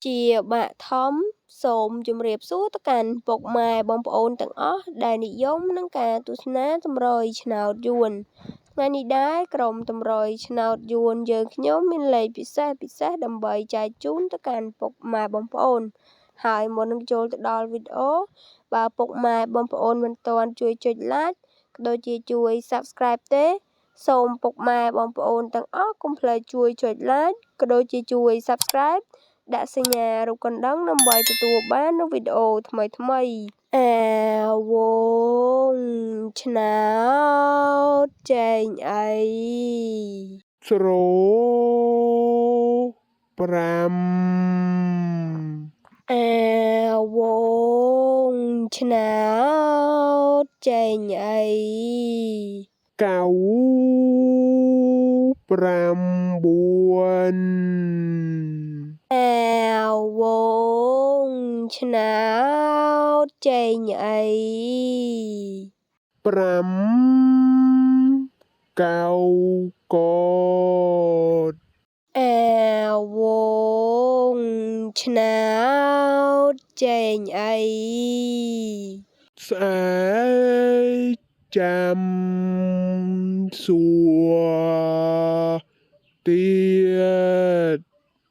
ជាបាក់ធំសូមជម្រាបសួរទៅកាន់ពុកម៉ែបងប្អូនទាំងអស់ដែលនិយមនឹងការទស្សនាតម្រុយឆ្នោតយួនថ្ងៃនេះដែរក្រុមតម្រុយឆ្នោតយួនយើងខ្ញុំមានលេខពិសេសដើម្បីចែកជូនទៅកាន់ពុកម៉ែបងប្អូនហើយមុននឹងចូលទៅដល់វីដេអូបើពុកម៉ែបងប្អូនមិនទាន់ជួយចុច like ក៏ដូចជាជួយ subscribe ទេសូមពុកម៉ែបងប្អូនទាំងអស់កុំភ្លេចជួយចុច like ក៏ដូចជាជួយ subscribe ដាក់សញ្ញារូបកណ្ដឹងដើម្បីទទួលបាននូវវីដេអូថ្មីអាវងឆ្នោតចេញអីស្រ5អាវងឆ្នោតចេញអី9អាវងឆ្នោតចេញអី5កៅកតអាវងឆ្នោតចេញអីស្អែកចាំសួរ